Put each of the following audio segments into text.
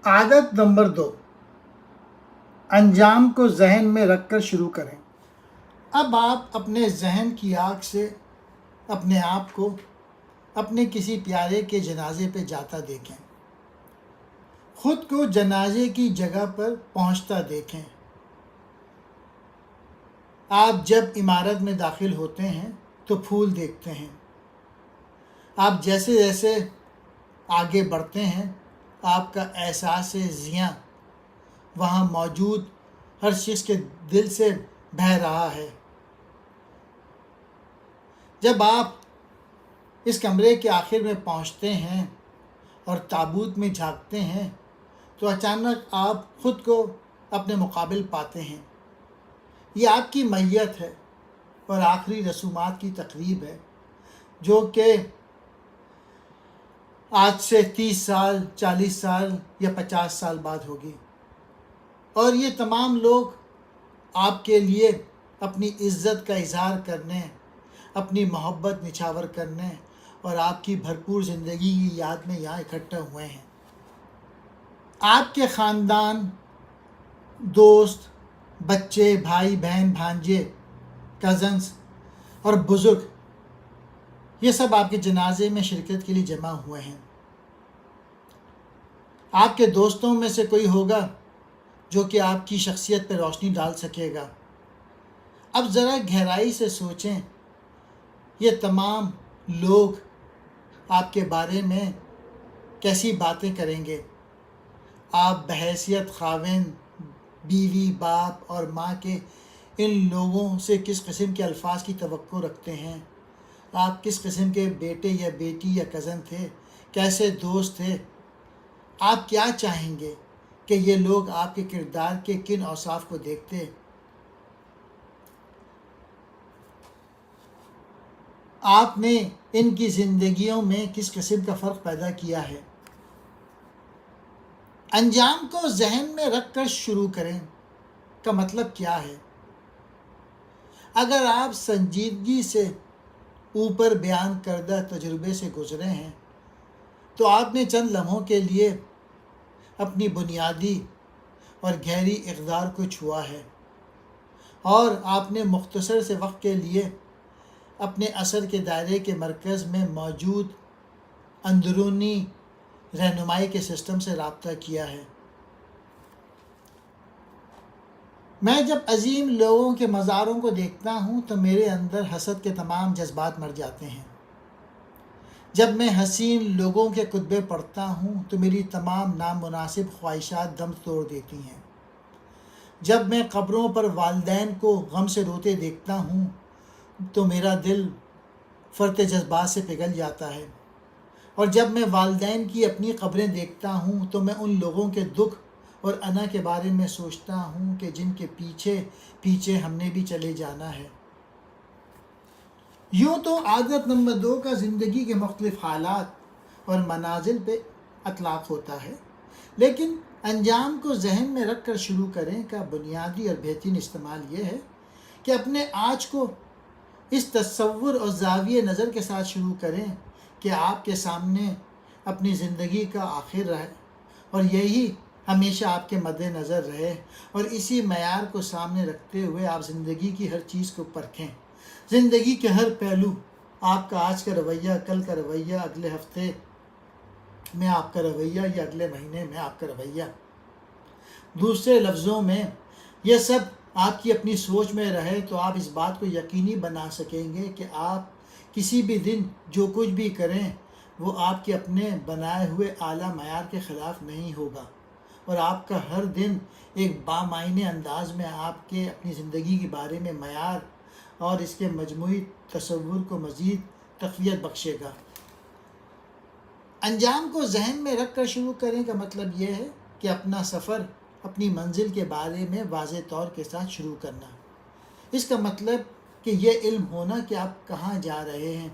عادت نمبر 2، انجام کو ذہن میں رکھ کر شروع کریں۔ اب آپ اپنے ذہن کی آنکھ سے اپنے آپ کو اپنے کسی پیارے کے جنازے پہ جاتا دیکھیں، خود کو جنازے کی جگہ پر پہنچتا دیکھیں۔ آپ جب عمارت میں داخل ہوتے ہیں تو پھول دیکھتے ہیں، آپ جیسے جیسے آگے بڑھتے ہیں آپ کا احساس زیاں وہاں موجود ہر شخص کے دل سے بہہ رہا ہے۔ جب آپ اس کمرے کے آخر میں پہنچتے ہیں اور تابوت میں جھانکتے ہیں تو اچانک آپ خود کو اپنے مقابل پاتے ہیں۔ یہ آپ کی میت ہے اور آخری رسومات کی تقریب ہے جو کہ آج سے 30 سال، 40 سال یا 50 سال بعد ہوگی، اور یہ تمام لوگ آپ کے لیے اپنی عزت کا اظہار کرنے، اپنی محبت نچھاور کرنے اور آپ کی بھرپور زندگی کی یاد میں یہاں اکٹھے ہوئے ہیں۔ آپ کے خاندان، دوست، بچے، بھائی بہن، بھانجے، کزنس اور بزرگ، یہ سب آپ کے جنازے میں شرکت کے لیے جمع ہوئے ہیں۔ آپ کے دوستوں میں سے کوئی ہوگا جو کہ آپ کی شخصیت پہ روشنی ڈال سکے گا۔ اب ذرا گہرائی سے سوچیں، یہ تمام لوگ آپ کے بارے میں کیسی باتیں کریں گے؟ آپ بحیثیت خاوند، بیوی، باپ اور ماں کے ان لوگوں سے کس قسم کے الفاظ کی توقع رکھتے ہیں؟ آپ کس قسم کے بیٹے یا بیٹی یا کزن تھے؟ کیسے دوست تھے؟ آپ کیا چاہیں گے کہ یہ لوگ آپ کے کردار کے کن اوصاف کو دیکھتے؟ آپ نے ان کی زندگیوں میں کس قسم کا فرق پیدا کیا ہے؟ انجام کو ذہن میں رکھ کر شروع کریں کا مطلب کیا ہے؟ اگر آپ سنجیدگی سے اوپر بیان کردہ تجربے سے گزرے ہیں تو آپ نے چند لمحوں کے لیے اپنی بنیادی اور گہری اقدار کو چھوا ہے، اور آپ نے مختصر سے وقت کے لیے اپنے اثر کے دائرے کے مرکز میں موجود اندرونی رہنمائی کے سسٹم سے رابطہ کیا ہے۔ میں جب عظیم لوگوں کے مزاروں کو دیکھتا ہوں تو میرے اندر حسد کے تمام جذبات مر جاتے ہیں۔ جب میں حسین لوگوں کے کتبے پڑھتا ہوں تو میری تمام نامناسب خواہشات دم توڑ دیتی ہیں۔ جب میں قبروں پر والدین کو غم سے روتے دیکھتا ہوں تو میرا دل فرط جذبات سے پگھل جاتا ہے، اور جب میں والدین کی اپنی قبریں دیکھتا ہوں تو میں ان لوگوں کے دکھ اور انا کے بارے میں سوچتا ہوں کہ جن کے پیچھے پیچھے ہم نے بھی چلے جانا ہے۔ یوں تو عادت نمبر 2 کا زندگی کے مختلف حالات اور منازل پہ اطلاق ہوتا ہے، لیکن انجام کو ذہن میں رکھ کر شروع کریں کا بنیادی اور بہترین استعمال یہ ہے کہ اپنے آج کو اس تصور اور زاویہ نظر کے ساتھ شروع کریں کہ آپ کے سامنے اپنی زندگی کا آخر رہے اور یہی ہمیشہ آپ کے مد نظر رہے، اور اسی معیار کو سامنے رکھتے ہوئے آپ زندگی کی ہر چیز کو پرکھیں۔ زندگی کے ہر پہلو، آپ کا آج کا رویہ، کل کا رویہ، اگلے ہفتے میں آپ کا رویہ یا اگلے مہینے میں آپ کا رویہ۔ دوسرے لفظوں میں یہ سب آپ کی اپنی سوچ میں رہے تو آپ اس بات کو یقینی بنا سکیں گے کہ آپ کسی بھی دن جو کچھ بھی کریں وہ آپ کے اپنے بنائے ہوئے اعلیٰ معیار کے خلاف نہیں ہوگا، اور آپ کا ہر دن ایک بامعنی انداز میں آپ کے اپنی زندگی کے بارے میں معیار اور اس کے مجموعی تصور کو مزید تقویت بخشے گا۔ انجام کو ذہن میں رکھ کر شروع کرنے کا مطلب یہ ہے کہ اپنا سفر، اپنی منزل کے بارے میں واضح طور کے ساتھ شروع کرنا۔ اس کا مطلب کہ یہ علم ہونا کہ آپ کہاں جا رہے ہیں،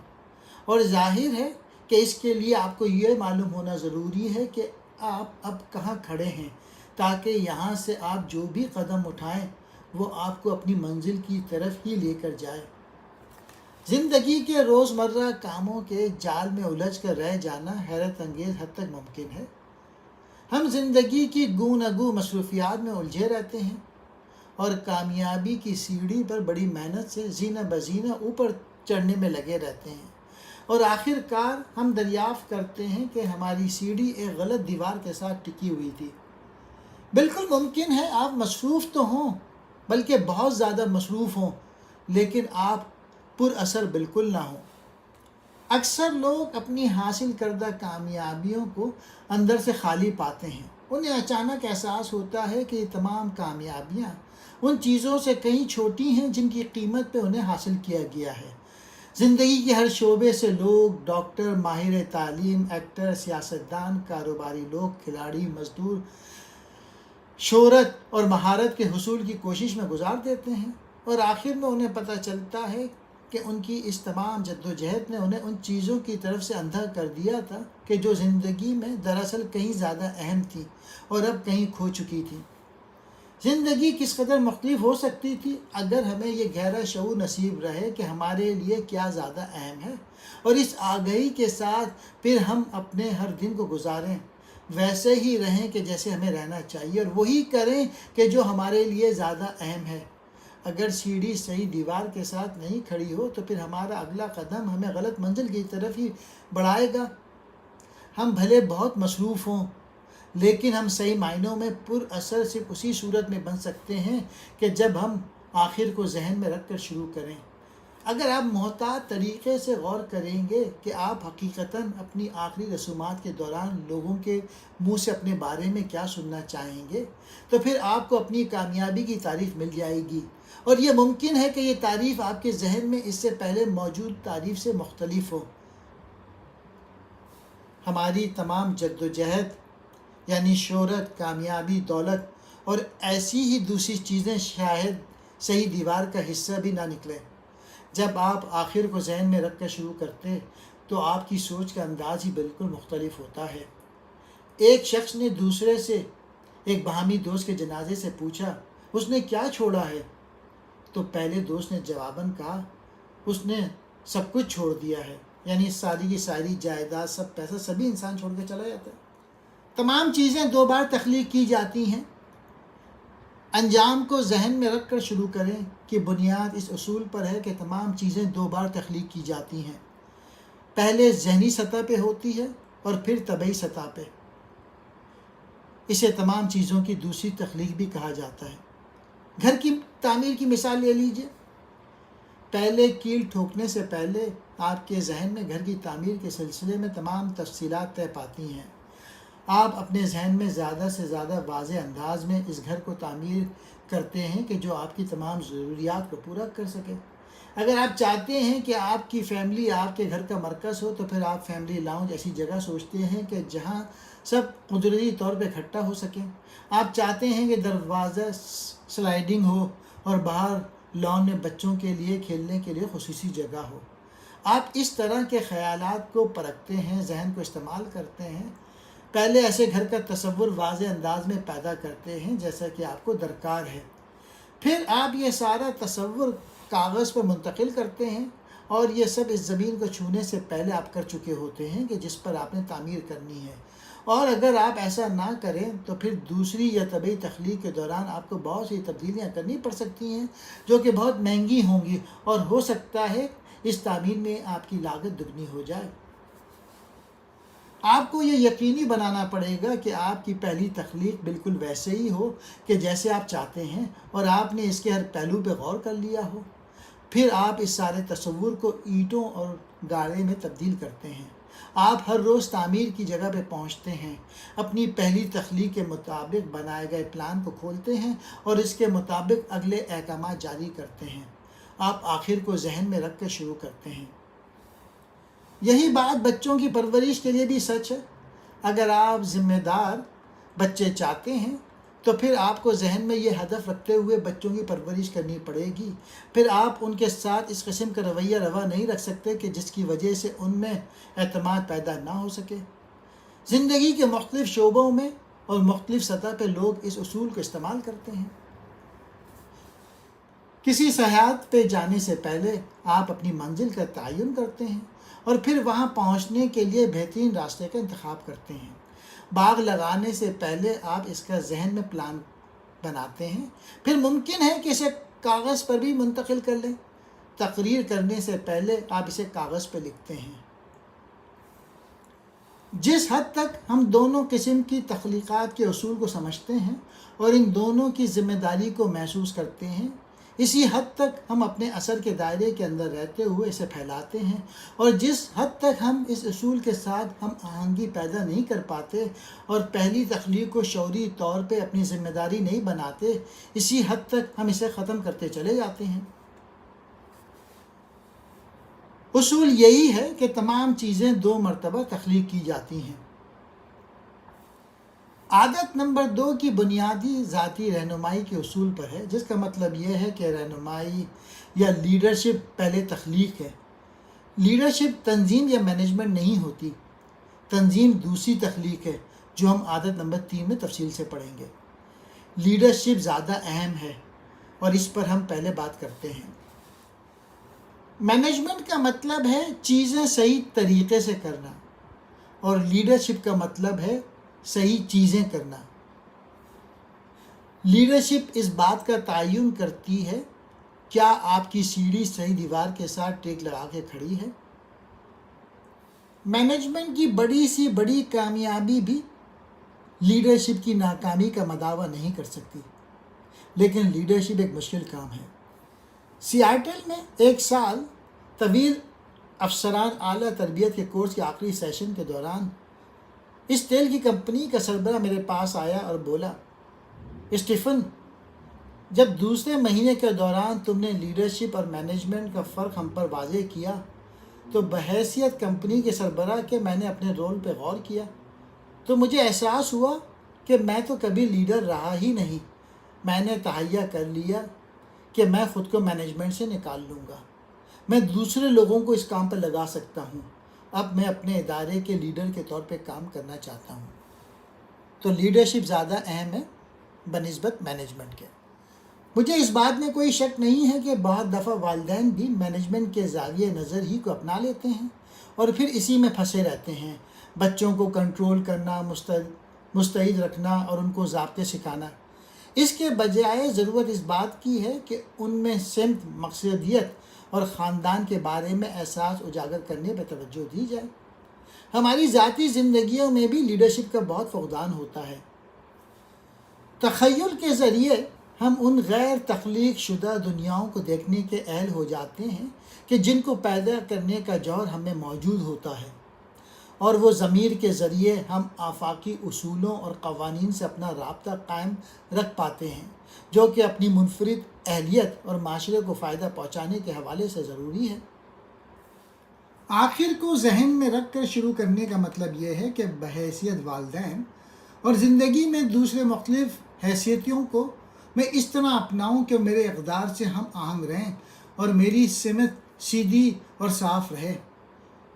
اور ظاہر ہے کہ اس کے لیے آپ کو یہ معلوم ہونا ضروری ہے کہ آپ اب کہاں کھڑے ہیں، تاکہ یہاں سے آپ جو بھی قدم اٹھائیں وہ آپ کو اپنی منزل کی طرف ہی لے کر جائے۔ زندگی کے روزمرہ کاموں کے جال میں الجھ کر رہ جانا حیرت انگیز حد تک ممکن ہے۔ ہم زندگی کی گوناگو مصروفیات میں الجھے رہتے ہیں اور کامیابی کی سیڑھی پر بڑی محنت سے زینہ بزینہ اوپر چڑھنے میں لگے رہتے ہیں، اور آخر کار ہم دریافت کرتے ہیں کہ ہماری سیڑھی ایک غلط دیوار کے ساتھ ٹکی ہوئی تھی۔ بالکل ممکن ہے آپ مصروف تو ہوں، بلکہ بہت زیادہ مصروف ہوں، لیکن آپ پر اثر بالکل نہ ہوں۔ اکثر لوگ اپنی حاصل کردہ کامیابیوں کو اندر سے خالی پاتے ہیں۔ انہیں اچانک احساس ہوتا ہے کہ یہ تمام کامیابیاں ان چیزوں سے کہیں چھوٹی ہیں جن کی قیمت پہ انہیں حاصل کیا گیا ہے۔ زندگی کے ہر شعبے سے لوگ ڈاکٹر، ماہر تعلیم، ایکٹر، سیاستدان، کاروباری لوگ، کھلاڑی، مزدور شہرت اور مہارت کے حصول کی کوشش میں گزار دیتے ہیں، اور آخر میں انہیں پتہ چلتا ہے کہ ان کی اس تمام جدوجہد نے انہیں ان چیزوں کی طرف سے اندھا کر دیا تھا کہ جو زندگی میں دراصل کہیں زیادہ اہم تھی اور اب کہیں کھو چکی تھی۔ زندگی کس قدر مختلف ہو سکتی تھی اگر ہمیں یہ گہرا شعور نصیب رہے کہ ہمارے لیے کیا زیادہ اہم ہے، اور اس آگہی کے ساتھ پھر ہم اپنے ہر دن کو گزاریں، ویسے ہی رہیں کہ جیسے ہمیں رہنا چاہیے، اور وہی کریں کہ جو ہمارے لیے زیادہ اہم ہے۔ اگر سیڑھی صحیح دیوار کے ساتھ نہیں کھڑی ہو تو پھر ہمارا اگلا قدم ہمیں غلط منزل کی طرف ہی بڑھائے گا۔ ہم بھلے بہت مصروف ہوں، لیکن ہم صحیح معنوں میں پر اثر صرف اسی صورت میں بن سکتے ہیں کہ جب ہم آخر کو ذہن میں رکھ کر شروع کریں۔ اگر آپ محتاط طریقے سے غور کریں گے کہ آپ حقیقتاً اپنی آخری رسومات کے دوران لوگوں کے منہ سے اپنے بارے میں کیا سننا چاہیں گے، تو پھر آپ کو اپنی کامیابی کی تعریف مل جائے گی، اور یہ ممکن ہے کہ یہ تعریف آپ کے ذہن میں اس سے پہلے موجود تعریف سے مختلف ہو۔ ہماری تمام جدوجہد یعنی شہرت، کامیابی، دولت اور ایسی ہی دوسری چیزیں شاید صحیح دیوار کا حصہ بھی نہ نکلیں۔ جب آپ آخر کو ذہن میں رکھ کر شروع کرتے تو آپ کی سوچ کا انداز ہی بالکل مختلف ہوتا ہے۔ ایک شخص نے دوسرے سے ایک باہمی دوست کے جنازے سے پوچھا، اس نے کیا چھوڑا ہے؟ تو پہلے دوست نے جواباً کہا، اس نے سب کچھ چھوڑ دیا ہے، یعنی ساری کی ساری جائیداد، سب پیسہ، سبھی انسان چھوڑ کے چلا جاتا ہے۔ تمام چیزیں دو بار تخلیق کی جاتی ہیں۔ انجام کو ذہن میں رکھ کر شروع کریں کہ بنیاد اس اصول پر ہے کہ تمام چیزیں دو بار تخلیق کی جاتی ہیں، پہلے ذہنی سطح پہ ہوتی ہے اور پھر طبعی سطح پہ۔ اسے تمام چیزوں کی دوسری تخلیق بھی کہا جاتا ہے۔ گھر کی تعمیر کی مثال لے لیجئے۔ پہلے کیل ٹھوکنے سے پہلے آپ کے ذہن میں گھر کی تعمیر کے سلسلے میں تمام تفصیلات طے پاتی ہیں۔ آپ اپنے ذہن میں زیادہ سے زیادہ واضح انداز میں اس گھر کو تعمیر کرتے ہیں کہ جو آپ کی تمام ضروریات کو پورا کر سکے۔ اگر آپ چاہتے ہیں کہ آپ کی فیملی آپ کے گھر کا مرکز ہو تو پھر آپ فیملی لاؤنج ایسی جگہ سوچتے ہیں کہ جہاں سب قدرتی طور پہ اکٹھا ہو سکیں۔ آپ چاہتے ہیں کہ دروازہ سلائیڈنگ ہو اور باہر لان میں بچوں کے لیے کھیلنے کے لیے خصوصی جگہ ہو۔ آپ اس طرح کے خیالات کو پرکھتے ہیں، ذہن کو استعمال کرتے ہیں، پہلے ایسے گھر کا تصور واضح انداز میں پیدا کرتے ہیں جیسا کہ آپ کو درکار ہے، پھر آپ یہ سارا تصور کاغذ پر منتقل کرتے ہیں، اور یہ سب اس زمین کو چھونے سے پہلے آپ کر چکے ہوتے ہیں کہ جس پر آپ نے تعمیر کرنی ہے۔ اور اگر آپ ایسا نہ کریں تو پھر دوسری یا طبعی تخلیق کے دوران آپ کو بہت سی تبدیلیاں کرنی پڑ سکتی ہیں جو کہ بہت مہنگی ہوں گی، اور ہو سکتا ہے اس تعمیر میں آپ کی لاگت دگنی ہو جائے۔ آپ کو یہ یقینی بنانا پڑے گا کہ آپ کی پہلی تخلیق بالکل ویسے ہی ہو کہ جیسے آپ چاہتے ہیں، اور آپ نے اس کے ہر پہلو پہ غور کر لیا ہو۔ پھر آپ اس سارے تصور کو اینٹوں اور گارے میں تبدیل کرتے ہیں۔ آپ ہر روز تعمیر کی جگہ پہ پہنچتے ہیں، اپنی پہلی تخلیق کے مطابق بنائے گئے پلان کو کھولتے ہیں اور اس کے مطابق اگلے احکامات جاری کرتے ہیں۔ آپ آخر کو ذہن میں رکھ کر شروع کرتے ہیں۔ یہی بات بچوں کی پرورش کے لیے بھی سچ ہے۔ اگر آپ ذمہ دار بچے چاہتے ہیں تو پھر آپ کو ذہن میں یہ ہدف رکھتے ہوئے بچوں کی پرورش کرنی پڑے گی۔ پھر آپ ان کے ساتھ اس قسم کا رویہ روا نہیں رکھ سکتے کہ جس کی وجہ سے ان میں اعتماد پیدا نہ ہو سکے۔ زندگی کے مختلف شعبوں میں اور مختلف سطح پہ لوگ اس اصول کو استعمال کرتے ہیں۔ کسی سیاحت پہ جانے سے پہلے آپ اپنی منزل کا تعین کرتے ہیں اور پھر وہاں پہنچنے کے لیے بہترین راستے کا انتخاب کرتے ہیں۔ باغ لگانے سے پہلے آپ اس کا ذہن میں پلان بناتے ہیں، پھر ممکن ہے کہ اسے کاغذ پر بھی منتقل کر لیں۔ تقریر کرنے سے پہلے آپ اسے کاغذ پہ لکھتے ہیں۔ جس حد تک ہم دونوں قسم کی تخلیقات کے اصول کو سمجھتے ہیں اور ان دونوں کی ذمہ داری کو محسوس کرتے ہیں، اسی حد تک ہم اپنے اثر کے دائرے کے اندر رہتے ہوئے اسے پھیلاتے ہیں، اور جس حد تک ہم اس اصول کے ساتھ ہم آہنگی پیدا نہیں کر پاتے اور پہلی تخلیق کو شعوری طور پہ اپنی ذمہ داری نہیں بناتے، اسی حد تک ہم اسے ختم کرتے چلے جاتے ہیں۔ اصول یہی ہے کہ تمام چیزیں 2 مرتبہ تخلیق کی جاتی ہیں۔ عادت نمبر 2 کی بنیادی ذاتی رہنمائی کے اصول پر ہے، جس کا مطلب یہ ہے کہ رہنمائی یا لیڈرشپ پہلے تخلیق ہے۔ لیڈرشپ تنظیم یا مینجمنٹ نہیں ہوتی، تنظیم دوسری تخلیق ہے جو ہم عادت نمبر 3 میں تفصیل سے پڑھیں گے۔ لیڈرشپ زیادہ اہم ہے اور اس پر ہم پہلے بات کرتے ہیں۔ مینجمنٹ کا مطلب ہے چیزیں صحیح طریقے سے کرنا، اور لیڈرشپ کا مطلب ہے صحیح چیزیں کرنا۔ لیڈرشپ اس بات کا تعین کرتی ہے کیا آپ کی سیڑھی صحیح دیوار کے ساتھ ٹیک لگا کے کھڑی ہے۔ مینجمنٹ کی بڑی سی بڑی کامیابی بھی لیڈرشپ کی ناکامی کا مداوع نہیں کر سکتی، لیکن لیڈرشپ ایک مشکل کام ہے۔ سیاٹل میں ایک سال طویل افسران اعلیٰ تربیت کے کورس کے آخری سیشن کے دوران اس تیل کی کمپنی کا سربراہ میرے پاس آیا اور بولا، اسٹیفن، جب دوسرے مہینے کے دوران تم نے لیڈرشپ اور مینجمنٹ کا فرق ہم پر واضح کیا تو بحیثیت کمپنی کے سربراہ کے میں نے اپنے رول پہ غور کیا تو مجھے احساس ہوا کہ میں تو کبھی لیڈر رہا ہی نہیں۔ میں نے تہیہ کر لیا کہ میں خود کو مینجمنٹ سے نکال لوں گا، میں دوسرے لوگوں کو اس کام پر لگا سکتا ہوں، اب میں اپنے ادارے کے لیڈر کے طور پہ کام کرنا چاہتا ہوں۔ تو لیڈرشپ زیادہ اہم ہے بنسبت مینجمنٹ کے۔ مجھے اس بات میں کوئی شک نہیں ہے کہ بہت دفعہ والدین بھی مینجمنٹ کے زاویہ نظر ہی کو اپنا لیتے ہیں اور پھر اسی میں پھنسے رہتے ہیں، بچوں کو کنٹرول کرنا، مستعد رکھنا اور ان کو ضابطے سکھانا۔ اس کے بجائے ضرورت اس بات کی ہے کہ ان میں سمت، مقصدیت اور خاندان کے بارے میں احساس اجاگر کرنے پہ توجہ دی جائے۔ ہماری ذاتی زندگیوں میں بھی لیڈرشپ کا بہت فقدان ہوتا ہے۔ تخیل کے ذریعے ہم ان غیر تخلیق شدہ دنیاؤں کو دیکھنے کے اہل ہو جاتے ہیں کہ جن کو پیدا کرنے کا جوہر ہم میں موجود ہوتا ہے، اور وہ ضمیر کے ذریعے ہم آفاقی اصولوں اور قوانین سے اپنا رابطہ قائم رکھ پاتے ہیں، جو کہ اپنی منفرد اہلیت اور معاشرے کو فائدہ پہنچانے کے حوالے سے ضروری ہے۔ آخر کو ذہن میں رکھ کر شروع کرنے کا مطلب یہ ہے کہ بحیثیت والدین اور زندگی میں دوسرے مختلف حیثیتوں کو میں اس طرح اپناؤں کہ میرے اقدار سے ہم آہنگ رہیں اور میری سمت سیدھی اور صاف رہے۔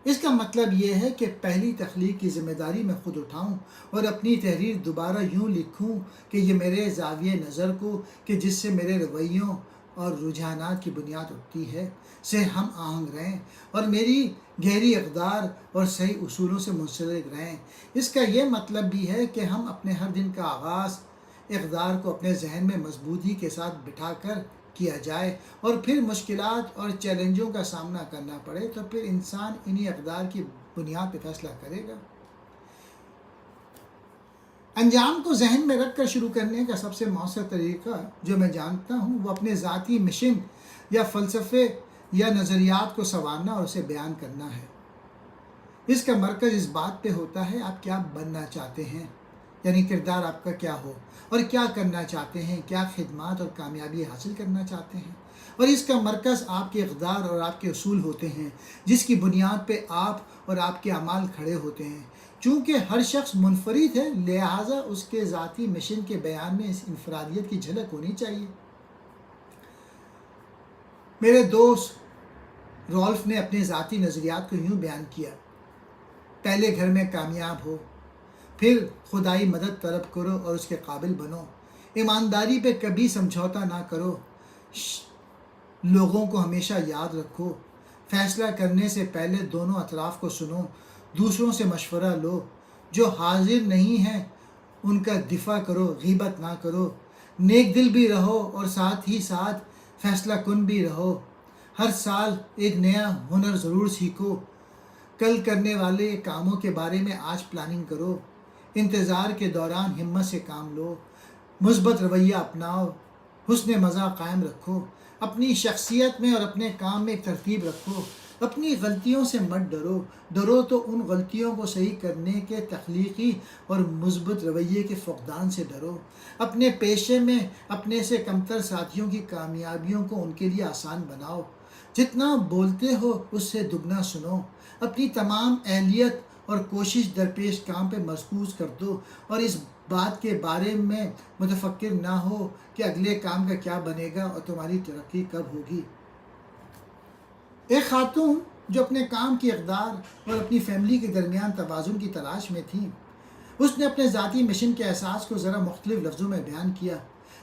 اس کا مطلب یہ ہے کہ پہلی تخلیق کی ذمہ داری میں خود اٹھاؤں اور اپنی تحریر دوبارہ یوں لکھوں کہ یہ میرے زاویہ نظر کو، کہ جس سے میرے رویوں اور رجحانات کی بنیاد اٹھتی ہے، سے ہم آہنگ رہیں اور میری گہری اقدار اور صحیح اصولوں سے منسلک رہیں۔ اس کا یہ مطلب بھی ہے کہ ہم اپنے ہر دن کا آغاز اقدار کو اپنے ذہن میں مضبوطی کے ساتھ بٹھا کر کیا جائے، اور پھر مشکلات اور چیلنجوں کا سامنا کرنا پڑے تو پھر انسان انہی اقدار کی بنیاد پہ فیصلہ کرے گا۔ انجام کو ذہن میں رکھ کر شروع کرنے کا سب سے مؤثر طریقہ جو میں جانتا ہوں وہ اپنے ذاتی مشن یا فلسفے یا نظریات کو سنوارنا اور اسے بیان کرنا ہے۔ اس کا مرکز اس بات پہ ہوتا ہے آپ کیا بننا چاہتے ہیں، یعنی کردار آپ کا کیا ہو، اور کیا کرنا چاہتے ہیں، کیا خدمات اور کامیابی حاصل کرنا چاہتے ہیں، اور اس کا مرکز آپ کے اقدار اور آپ کے اصول ہوتے ہیں جس کی بنیاد پہ آپ اور آپ کے اعمال کھڑے ہوتے ہیں۔ چونکہ ہر شخص منفرد ہے، لہٰذا اس کے ذاتی مشن کے بیان میں اس انفرادیت کی جھلک ہونی چاہیے۔ میرے دوست رالف نے اپنے ذاتی نظریات کو یوں بیان کیا: پہلے گھر میں کامیاب ہو، پھر خدائی مدد طلب کرو اور اس کے قابل بنو، ایمانداری پہ کبھی سمجھوتا نہ کرو، لوگوں کو ہمیشہ یاد رکھو، فیصلہ کرنے سے پہلے دونوں اطراف کو سنو، دوسروں سے مشورہ لو، جو حاضر نہیں ہیں ان کا دفاع کرو، غیبت نہ کرو، نیک دل بھی رہو اور ساتھ ہی ساتھ فیصلہ کن بھی رہو۔ ہر سال ایک نیا ہنر ضرور سیکھو، کل کرنے والے کاموں کے بارے میں آج پلاننگ کرو، انتظار کے دوران ہمت سے کام لو، مثبت رویہ اپناؤ، حسن مزاج قائم رکھو، اپنی شخصیت میں اور اپنے کام میں ایک ترتیب رکھو، اپنی غلطیوں سے مت ڈرو تو ان غلطیوں کو صحیح کرنے کے تخلیقی اور مثبت رویے کے فقدان سے ڈرو، اپنے پیشے میں اپنے سے کمتر ساتھیوں کی کامیابیوں کو ان کے لیے آسان بناؤ، جتنا بولتے ہو اس سے دگنا سنو، اپنی تمام اہلیت اور کوشش درپیش کام پہ مرکوز کر دو اور اس بات کے بارے میں متفکر نہ ہو کہ اگلے کام کا کیا بنے گا اور تمہاری ترقی کب ہوگی۔ ایک خاتون جو اپنے کام کی اقدار اور اپنی فیملی کے درمیان توازن کی تلاش میں تھی، اس نے اپنے ذاتی مشن کے احساس کو ذرا مختلف لفظوں میں بیان کیا: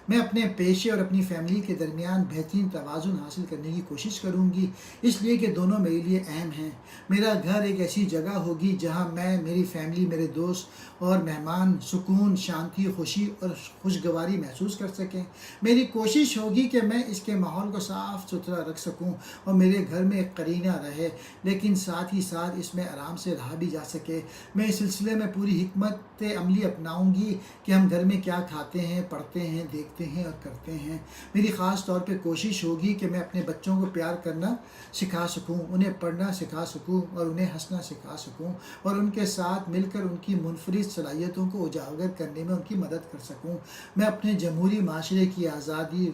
میں اپنے پیشے اور اپنی فیملی کے درمیان بہترین توازن حاصل کرنے کی کوشش کروں گی، اس لیے کہ دونوں میرے لیے اہم ہیں۔ میرا گھر ایک ایسی جگہ ہوگی جہاں میں، میری فیملی، میرے دوست اور مہمان سکون، شانتی، خوشی اور خوشگواری محسوس کر سکیں۔ میری کوشش ہوگی کہ میں اس کے ماحول کو صاف ستھرا رکھ سکوں اور میرے گھر میں ایک قرینہ رہے، لیکن ساتھ ہی ساتھ اس میں آرام سے رہا بھی جا سکے۔ میں اس سلسلے میں پوری حکمت عملی اپناؤں گی کہ ہم گھر میں کیا کھاتے ہیں، پڑھتے ہیں، دیکھتے ہیں اور کرتے ہیں۔ میری خاص طور پہ کوشش ہوگی کہ میں اپنے بچوں کو پیار کرنا سکھا سکوں، انہیں پڑھنا سکھا سکوں اور انہیں ہنسنا سکھا سکوں اور ان کے ساتھ مل کر ان کی منفرد صلاحیتوں کو اجاگر کرنے میں ان کی مدد کر سکوں۔ میں اپنے جمہوری معاشرے کی آزادی،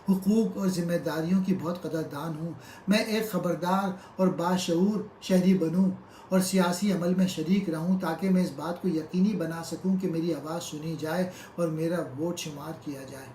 حقوق اور ذمہ داریوں کی بہت قدردان ہوں۔ میں ایک خبردار اور باشعور شہری بنوں اور سیاسی عمل میں شریک رہوں تاکہ میں اس بات کو یقینی بنا سکوں کہ میری آواز سنی جائے اور میرا ووٹ شمار کیا جائے۔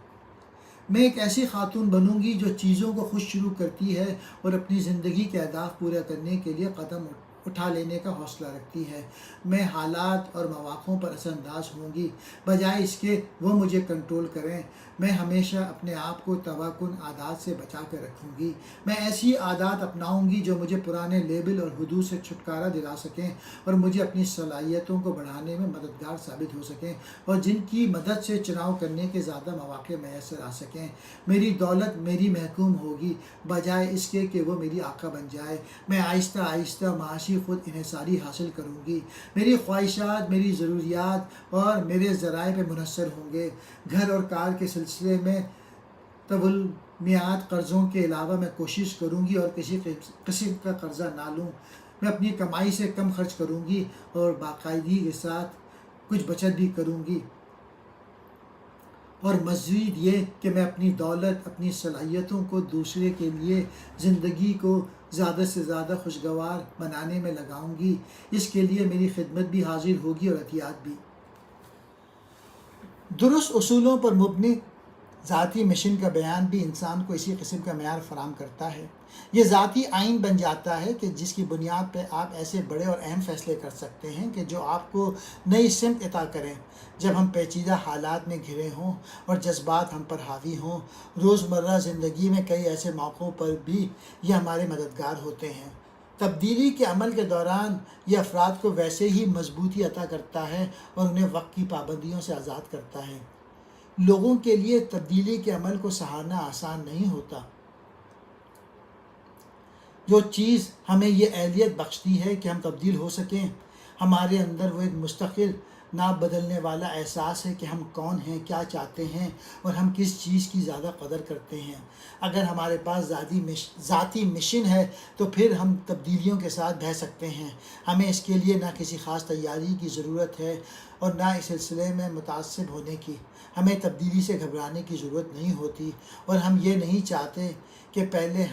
میں ایک ایسی خاتون بنوں گی جو چیزوں کو خود شروع کرتی ہے اور اپنی زندگی کے اہداف پورے کرنے کے لیے قدم اٹھا لینے کا حوصلہ رکھتی ہے۔ میں حالات اور مواقعوں پر اثر انداز ہوں گی بجائے اس کے وہ مجھے کنٹرول کریں۔ میں ہمیشہ اپنے آپ کو تواکن عادات سے بچا کر رکھوں گی۔ میں ایسی عادات اپناؤں گی جو مجھے پرانے لیبل اور حدود سے چھٹکارا دلا سکیں اور مجھے اپنی صلاحیتوں کو بڑھانے میں مددگار ثابت ہو سکیں اور جن کی مدد سے چناؤ کرنے کے زیادہ مواقع میسر آ سکیں۔ میری دولت میری محکوم ہوگی بجائے اس کے کہ وہ میری آقا بن جائے۔ میں آہستہ آہستہ معاشی خود انحصاری حاصل کروں گی۔ میری خواہشات میری ضروریات اور میرے ذرائع پہ منحصر ہوں گے۔ گھر اور کار کے سلسلے میں طویل میعاد قرضوں کے علاوہ میں کوشش کروں گی اور کسی قسم کا قرضہ نہ لوں۔ میں اپنی کمائی سے کم خرچ کروں گی اور باقاعدگی کے ساتھ کچھ بچت بھی کروں گی، اور مزید یہ کہ میں اپنی دولت، اپنی صلاحیتوں کو دوسرے کے لیے زندگی کو زیادہ سے زیادہ خوشگوار بنانے میں لگاؤں گی۔ اس کے لیے میری خدمت بھی حاضر ہوگی اور عطیات بھی۔ درست اصولوں پر مبنی ذاتی مشن کا بیان بھی انسان کو اسی قسم کا معیار فراہم کرتا ہے۔ یہ ذاتی آئین بن جاتا ہے کہ جس کی بنیاد پہ آپ ایسے بڑے اور اہم فیصلے کر سکتے ہیں کہ جو آپ کو نئی سمت عطا کریں جب ہم پیچیدہ حالات میں گھرے ہوں اور جذبات ہم پر حاوی ہوں۔ روزمرہ زندگی میں کئی ایسے موقعوں پر بھی یہ ہمارے مددگار ہوتے ہیں۔ تبدیلی کے عمل کے دوران یہ افراد کو ویسے ہی مضبوطی عطا کرتا ہے اور انہیں وقت کی پابندیوں سے آزاد کرتا ہے۔ لوگوں کے لیے تبدیلی کے عمل کو سہارنا آسان نہیں ہوتا۔ جو چیز ہمیں یہ اہلیت بخشتی ہے کہ ہم تبدیل ہو سکیں، ہمارے اندر وہ ایک مستقل نہ بدلنے والا احساس ہے کہ ہم کون ہیں، کیا چاہتے ہیں اور ہم کس چیز کی زیادہ قدر کرتے ہیں۔ اگر ہمارے پاس ذاتی مشن ہے تو پھر ہم تبدیلیوں کے ساتھ بہہ سکتے ہیں۔ ہمیں اس کے لیے نہ کسی خاص تیاری کی ضرورت ہے اور نہ اس سلسلے میں متعصب ہونے کی۔ ہمیں تبدیلی سے گھبرانے کی ضرورت نہیں ہوتی اور ہم یہ نہیں چاہتے کہ پہلے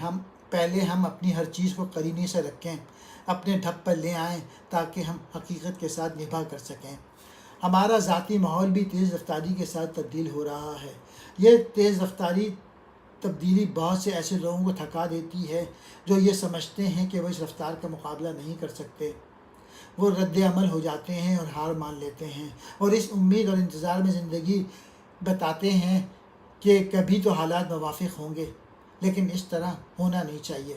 ہم اپنی ہر چیز کو قرینے سے رکھیں، اپنے ڈھب پر لے آئیں تاکہ ہم حقیقت کے ساتھ نبھا کر سکیں۔ ہمارا ذاتی ماحول بھی تیز رفتاری کے ساتھ تبدیل ہو رہا ہے۔ یہ تیز رفتاری تبدیلی بہت سے ایسے لوگوں کو تھکا دیتی ہے جو یہ سمجھتے ہیں کہ وہ اس رفتار کا مقابلہ نہیں کر سکتے۔ وہ رد عمل ہو جاتے ہیں اور ہار مان لیتے ہیں اور اس امید اور انتظار میں زندگی بتاتے ہیں کہ کبھی تو حالات موافق ہوں گے، لیکن اس طرح ہونا نہیں چاہیے۔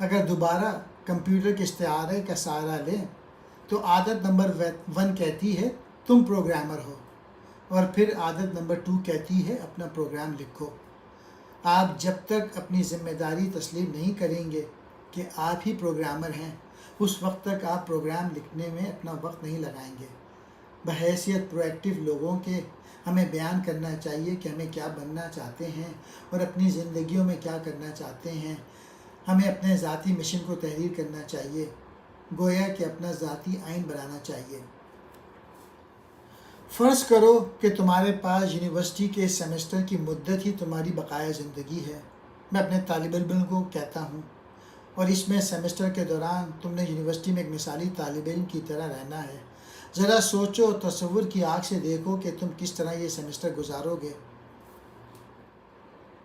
اگر دوبارہ کمپیوٹر کے استعارے کا سہارا لیں تو عادت نمبر 1 کہتی ہے تم پروگرامر ہو، اور پھر عادت نمبر 2 کہتی ہے اپنا پروگرام لکھو۔ آپ جب تک اپنی ذمہ داری تسلیم نہیں کریں گے کہ آپ ہی پروگرامر ہیں، اس وقت تک آپ پروگرام لکھنے میں اپنا وقت نہیں لگائیں گے۔ بحیثیت پرو ایکٹیو لوگوں کے ہمیں بیان کرنا چاہیے کہ ہمیں کیا بننا چاہتے ہیں اور اپنی زندگیوں میں کیا کرنا چاہتے ہیں۔ ہمیں اپنے ذاتی مشن کو تحریر کرنا چاہیے، گویا کہ اپنا ذاتی آئین بنانا چاہیے۔ فرض کرو کہ تمہارے پاس یونیورسٹی کے سیمسٹر کی مدت ہی تمہاری بقایا زندگی ہے۔ میں اپنے طالب علم کو کہتا ہوں، اور اس میں سیمسٹر کے دوران تم نے یونیورسٹی میں ایک مثالی طالب علم کی طرح رہنا ہے۔ ذرا سوچو، تصور کی آنکھ سے دیکھو کہ تم کس طرح یہ سیمسٹر گزارو گے۔